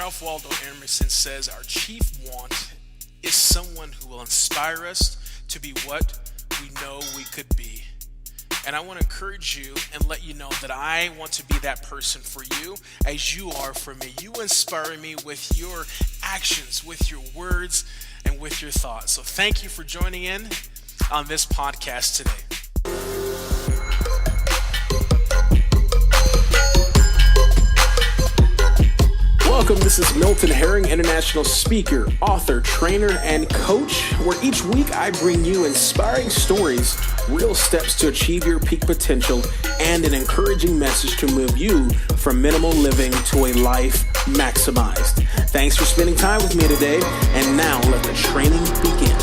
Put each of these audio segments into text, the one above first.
Ralph Waldo Emerson says our chief want is someone who will inspire us to be what we know we could be. And I want to encourage you and let you know that I want to be that person for you as you are for me. You inspire me with your actions, with your words, and with your thoughts. So thank you for joining in on this podcast today. Welcome, this is Milton Herring, international speaker, author, trainer, and coach, where each week I bring you inspiring stories, real steps to achieve your peak potential, and an encouraging message to move you from minimal living to a life maximized. Thanks for spending time with me today, and now let the training begin.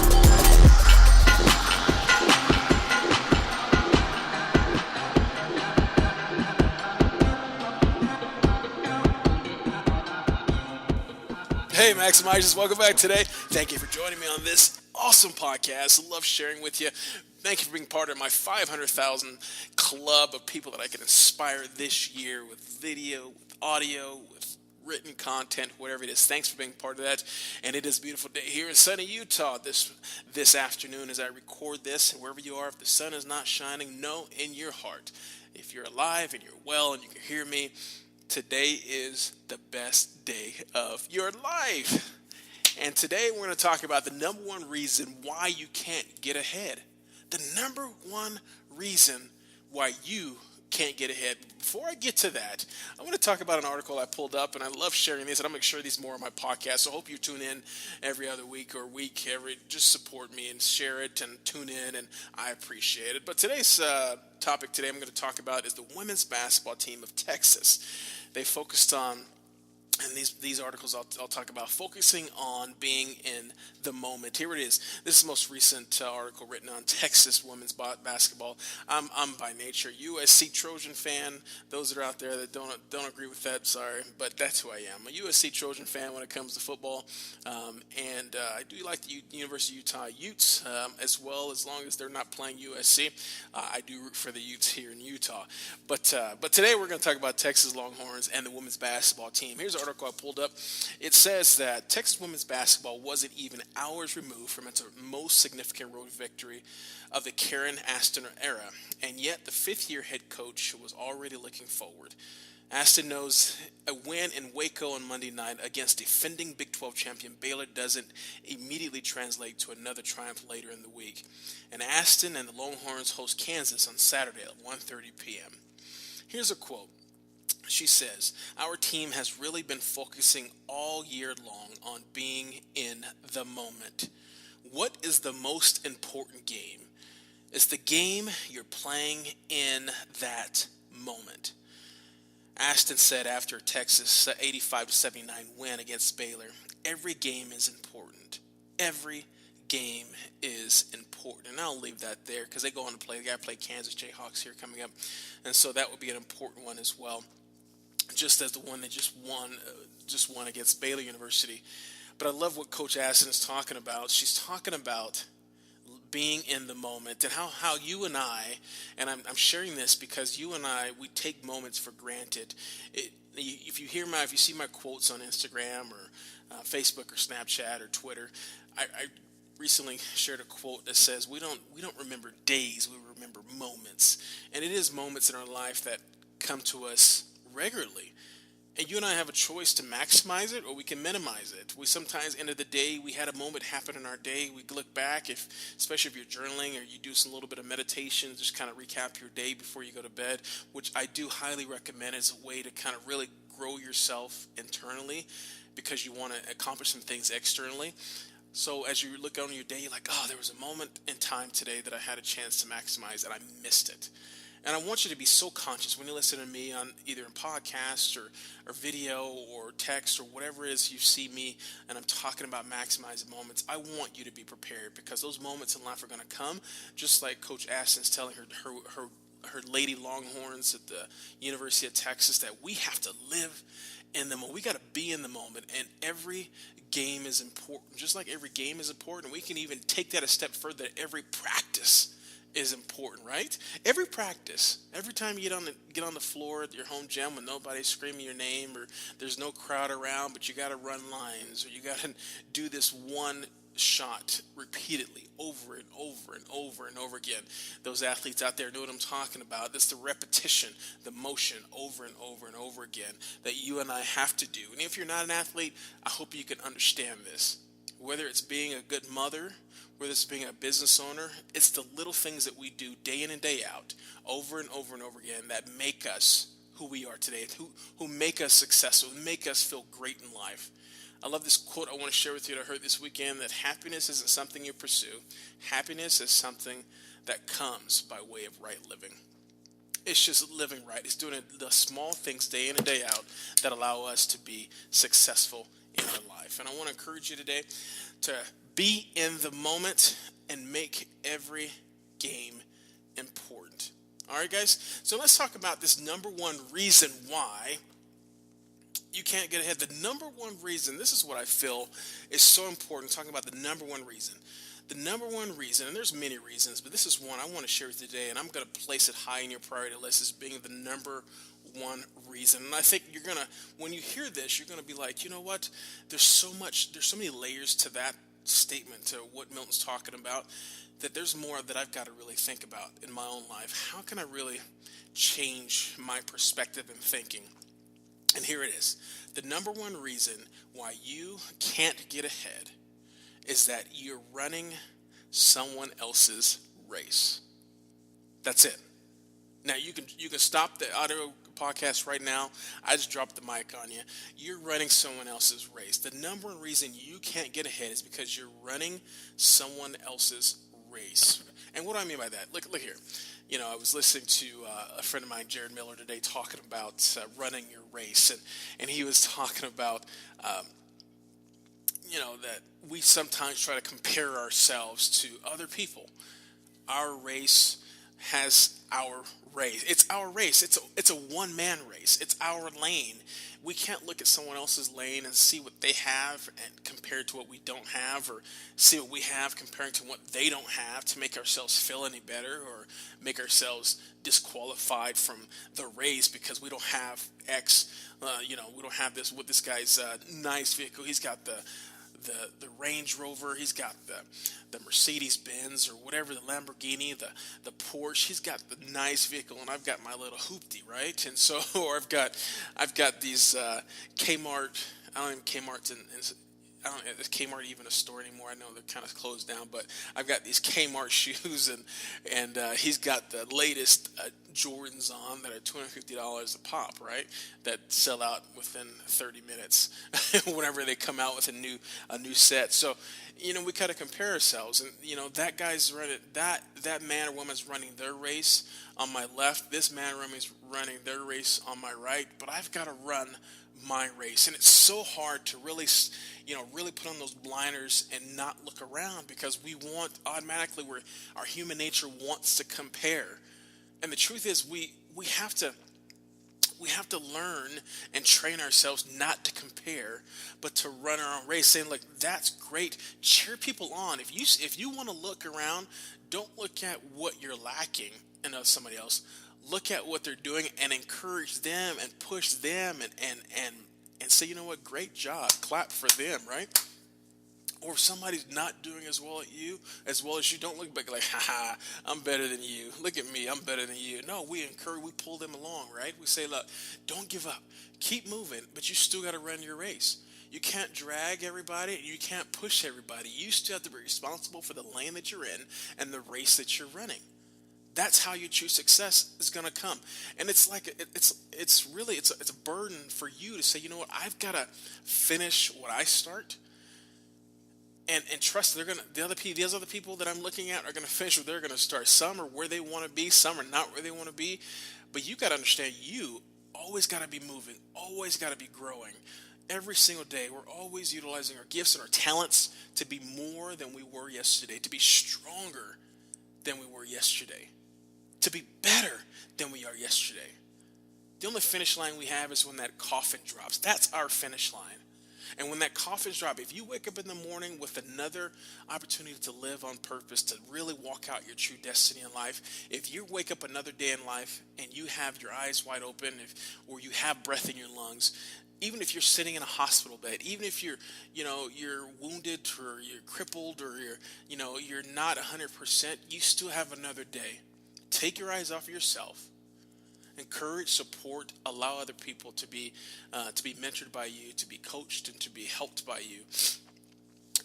Hey, Maximizers, welcome back today. Thank you for joining me on this awesome podcast. I love sharing with you. Thank you for being part of my 500,000 club of people that I can inspire this year with video, with audio, with written content, whatever it is. Thanks for being part of that. And it is a beautiful day here in sunny Utah this afternoon as I record this. And wherever you are, if the sun is not shining, know in your heart, if you're alive and you're well and you can hear me, today is the best day of your life. And today we're going to talk about the number one reason why you can't get ahead. The number one reason why you can't get ahead. Before I get to that, I want to talk about an article I pulled up, and I love sharing these, and I'm going to share these more on my podcast. So I hope you tune in every other week or week, just support me and share it and tune in, and I appreciate it. But today's topic today I'm going to talk about is the women's basketball team of Texas. They focused on, and these articles I'll talk about, focusing on being in the moment. Here it is. This is the most recent article written on Texas women's basketball. I'm by nature USC Trojan fan. Those that are out there that don't agree with that, sorry, but that's who I am. A USC Trojan fan when it comes to football, and I do like the University of Utah Utes as well, as long as they're not playing USC. I do root for the Utes here in Utah. But today we're going to talk about Texas Longhorns and the women's basketball team. Here's an article I pulled up. It says that Texas women's basketball wasn't even hours removed from its most significant road victory of the Karen Aston era, and yet the fifth-year head coach was already looking forward. Aston knows a win in Waco on Monday night against defending Big 12 champion Baylor doesn't immediately translate to another triumph later in the week. And Aston and the Longhorns host Kansas on Saturday at 1:30 p.m. Here's a quote. She says, "Our team has really been focusing all year long on being in the moment. What is the most important game? It's the game you're playing in that moment." Aston said after Texas' 85-79 win against Baylor, "Every game is important. Every game is important." And I'll leave that there because they go on to play. They got to play Kansas Jayhawks here coming up. And so that would be an important one as well, just as the one that just won against Baylor University. But I love what Coach Aston is talking about. She's talking about being in the moment and how you and I, and I'm sharing this because you and I, we take moments for granted. If you see my quotes on Instagram or Facebook or Snapchat or Twitter, I recently shared a quote that says we don't remember days, we remember moments. And it is moments in our life that come to us regularly. And you and I have a choice to maximize it or we can minimize it. We sometimes, end of the day, we had a moment happen in our day. We look back, especially if you're journaling or you do some little bit of meditation, just kind of recap your day before you go to bed, which I do highly recommend as a way to kind of really grow yourself internally because you want to accomplish some things externally. So as you look out on your day, you're like, oh, there was a moment in time today that I had a chance to maximize and I missed it. And I want you to be so conscious when you listen to me on either in podcast or video or text or whatever it is you see me and I'm talking about maximizing moments. I want you to be prepared because those moments in life are going to come, just like Coach Aston's telling her Lady Longhorns at the University of Texas that we have to live in the moment. We got to be in the moment, and every game is important. Just like every game is important, we can even take that a step further. Every practice is important, right? Every practice, every time you get on the floor at your home gym when nobody's screaming your name or there's no crowd around, but you got to run lines or you got to do this one shot repeatedly over and over and over and over again. Those athletes out there know what I'm talking about. That's the repetition, the motion over and over and over again that you and I have to do. And if you're not an athlete, I hope you can understand this. Whether it's being a good mother, whether it's being a business owner, it's the little things that we do day in and day out, over and over and over again, that make us who we are today, who make us successful, make us feel great in life. I love this quote I want to share with you that I heard this weekend, that happiness isn't something you pursue. Happiness is something that comes by way of right living. It's just living right. It's doing the small things day in and day out that allow us to be successful in our life. And I want to encourage you today to be in the moment and make every game important. All right, guys? So let's talk about this number one reason why you can't get ahead. The number one reason, this is what I feel is so important, talking about the number one reason. The number one reason, and there's many reasons, but this is one I want to share with you today, and I'm going to place it high in your priority list as being the number one reason. And I think you're going to, when you hear this, you're going to be like, you know what? There's so many layers to that statement, to what Milton's talking about, that there's more that I've got to really think about in my own life. How can I really change my perspective and thinking? And here it is. The number one reason why you can't get ahead is that you're running someone else's race. That's it. Now you can stop the audio podcast right now. I just dropped the mic on you. You're running someone else's race. The number one reason you can't get ahead is because you're running someone else's race. And what do I mean by that? Look here. You know, I was listening to a friend of mine, Jared Miller, today talking about running your race, and he was talking about that we sometimes try to compare ourselves to other people. Our race has our race. It's our race. It's a one-man race. It's our lane. We can't look at someone else's lane and see what they have and compared to what we don't have, or see what we have comparing to what they don't have, to make ourselves feel any better or make ourselves disqualified from the race because we don't have X. We don't have this guy's nice vehicle. He's got the Range Rover, he's got the Mercedes Benz or whatever, the Lamborghini, the Porsche. He's got the nice vehicle, and I've got my little hoopty, right? And so, or I've got these Kmart. I don't even Kmart's I don't know, is Kmart even a store anymore? I know they're kind of closed down, but I've got these Kmart shoes, and he's got the latest Jordans on that are $250 a pop, right? That sell out within 30 minutes whenever they come out with a new set. So, we kind of compare ourselves, and that guy's running that man or woman's running their race on my left. This man or woman's running their race on my right, but I've got to run my race. And it's so hard to really put on those blinders and not look around, because we want automatically, our human nature wants to compare. And the truth is we have to learn and train ourselves not to compare, but to run our own race, saying, look, that's great. Cheer people on. If you want to look around, don't look at what you're lacking in somebody else. Look at what they're doing and encourage them and push them and say, you know what, great job. Clap for them, right? Or if somebody's not doing as well as you, don't look back like, ha, I'm better than you. Look at me, I'm better than you. No, we pull them along, right? We say, look, don't give up. Keep moving, but you still got to run your race. You can't drag everybody. You can't push everybody. You still have to be responsible for the lane that you're in and the race that you're running. That's how you choose success is going to come. And it's like, it's a burden for you to say, you know what, I've got to finish what I start. And trust these other people that I'm looking at are going to finish what they're going to start. Some are where they want to be, some are not where they want to be. But you got to understand, you always got to be moving, always got to be growing. Every single day, we're always utilizing our gifts and our talents to be more than we were yesterday, to be stronger than we were yesterday, to be better than we are yesterday. The only finish line we have is when that coffin drops. That's our finish line. And when that coffin's dropped, if you wake up in the morning with another opportunity to live on purpose, to really walk out your true destiny in life, if you wake up another day in life and you have your eyes wide open, or you have breath in your lungs, even if you're sitting in a hospital bed, even if you're wounded or you're crippled or you're not 100%, you still have another day. Take your eyes off of yourself. Encourage, support, allow other people to be mentored by you, to be coached, and to be helped by you,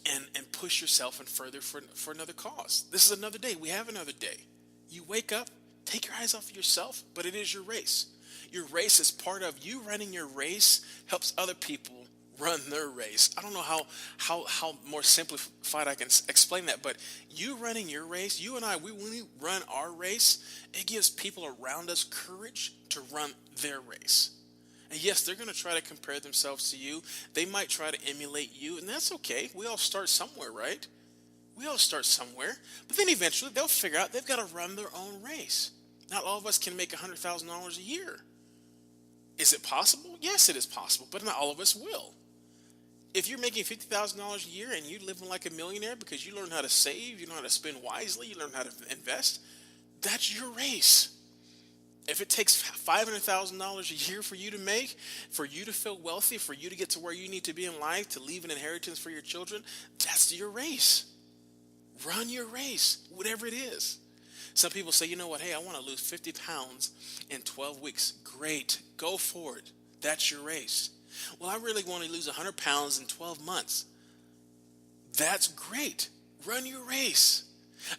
and push yourself and further for another cause. This is another day. We have another day. You wake up, take your eyes off of yourself, but it is your race. Your race is part of you. Running your race helps other people run their race. I don't know how more simplified I can explain that, but you running your race, you and I, when we run our race, it gives people around us courage to run their race. And yes, they're going to try to compare themselves to you. They might try to emulate you, and that's okay. We all start somewhere, right? We all start somewhere. But then eventually they'll figure out they've got to run their own race. Not all of us can make $100,000 a year. Is it possible? Yes, it is possible, but not all of us will. If you're making $50,000 a year and you're living like a millionaire because you learn how to save, you know how to spend wisely, you learn how to invest, that's your race. If it takes $500,000 a year for you to make, for you to feel wealthy, for you to get to where you need to be in life, to leave an inheritance for your children, that's your race. Run your race, whatever it is. Some people say, you know what, hey, I want to lose 50 pounds in 12 weeks. Great, go for it. That's your race. Well, I really want to lose 100 pounds in 12 months. That's great. Run your race.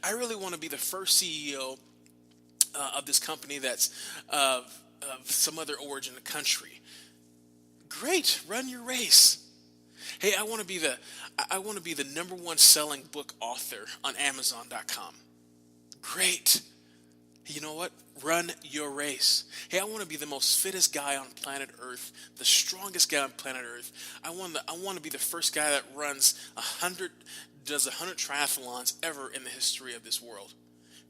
I really want to be the first CEO of this company that's of some other origin of country. Great. Run your race. Hey, I want to be the number one selling book author on Amazon.com. Great. You know what? Run your race. Hey, I want to be the most fittest guy on planet Earth, the strongest guy on planet Earth. I want to be the first guy that does 100 triathlons ever in the history of this world.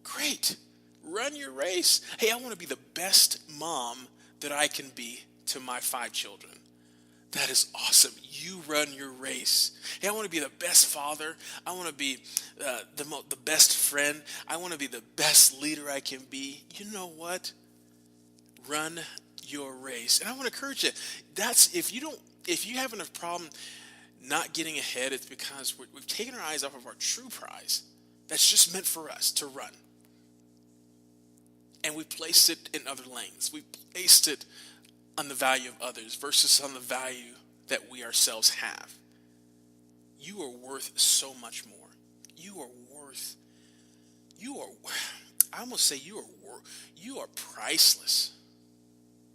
Great. Run your race. Hey, I want to be the best mom that I can be to my 5 children. That is awesome. You run your race. Hey, I want to be the best father. I want to be the best friend. I want to be the best leader I can be. You know what? Run your race. And I want to encourage you. If you have a problem not getting ahead, it's because we've taken our eyes off of our true prize. That's just meant for us to run. And we placed it in other lanes. We placed it on the value of others versus on the value that we ourselves have. You are worth so much more. I almost say you are priceless.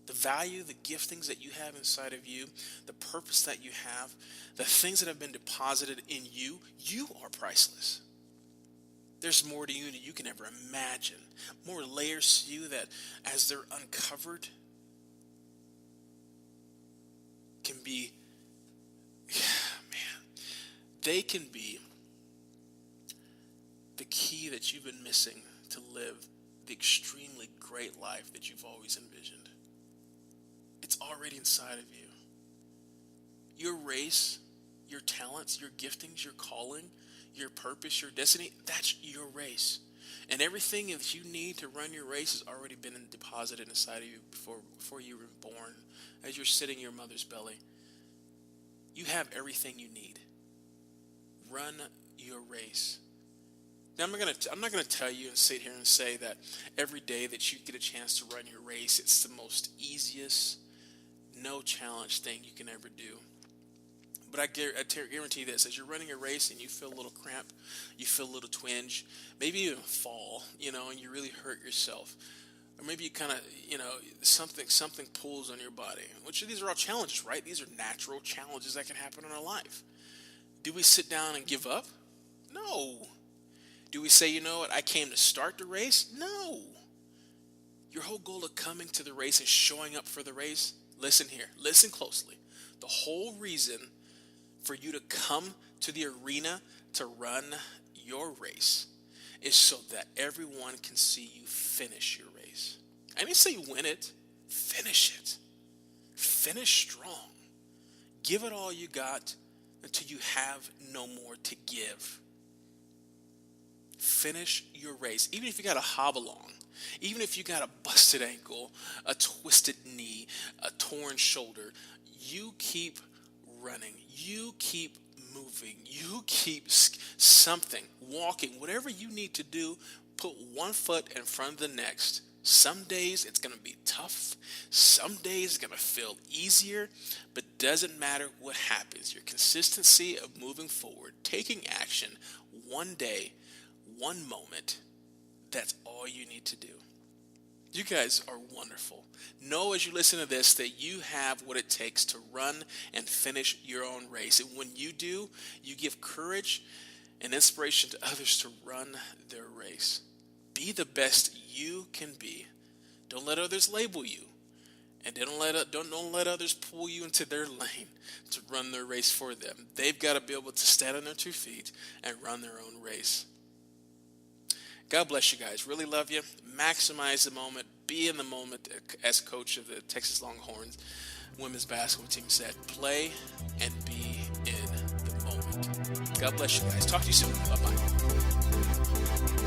The value, the giftings that you have inside of you, the purpose that you have, the things that have been deposited in you, you are priceless. There's more to you than you can ever imagine. More layers to you that as they're uncovered, can be, they can be the key that you've been missing to live the extremely great life that you've always envisioned. It's already inside of you. Your race, your talents, your giftings, your calling, your purpose, your destiny, that's your race. And everything that you need to run your race has already been deposited inside of you before you were born. As you're sitting in your mother's belly, you have everything you need. Run your race. Now, I'm not gonna tell you and sit here and say that every day that you get a chance to run your race, it's the most easiest, no challenge thing you can ever do. But I guarantee this: as you're running a race and you feel a little cramp, you feel a little twinge, maybe even fall, and you really hurt yourself. Or maybe you kind of, something pulls on your body. These are all challenges, right? These are natural challenges that can happen in our life. Do we sit down and give up? No. Do we say, you know what, I came to start the race? No. Your whole goal of coming to the race and showing up for the race, listen here, listen closely. The whole reason for you to come to the arena to run your race is so that everyone can see you finish your race. I didn't say win it, finish it. Finish strong. Give it all you got until you have no more to give. Finish your race. Even if you got a hobble on, even if you got a busted ankle, a twisted knee, a torn shoulder, you keep running. You keep moving. You keep something, walking, whatever you need to do. Put one foot in front of the next. Some days it's going to be tough. Some days it's going to feel easier, but doesn't matter what happens. Your consistency of moving forward, taking action, one day, one moment, that's all you need to do. You guys are wonderful. Know as you listen to this that you have what it takes to run and finish your own race. And when you do, you give courage and inspiration to others to run their race. Be the best you can be. Don't let others label you. And don't let others pull you into their lane to run their race for them. They've got to be able to stand on their 2 feet and run their own race. God bless you guys. Really love you. Maximize the moment. Be in the moment. As coach of the Texas Longhorns women's basketball team said, play and be in the moment. God bless you guys. Talk to you soon. Bye-bye.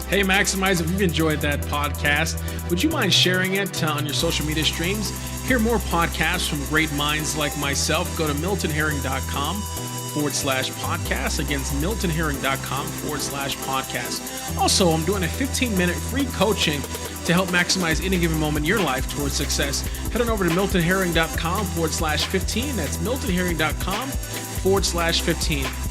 Hey, Maximize, if you've enjoyed that podcast, would you mind sharing it on your social media streams? Hear more podcasts from great minds like myself. Go to miltonherring.com/podcast. Again, miltonherring.com/podcast. Also, I'm doing a 15-minute free coaching to help maximize any given moment in your life towards success. Head on over to miltonherring.com/15. That's miltonherring.com/15.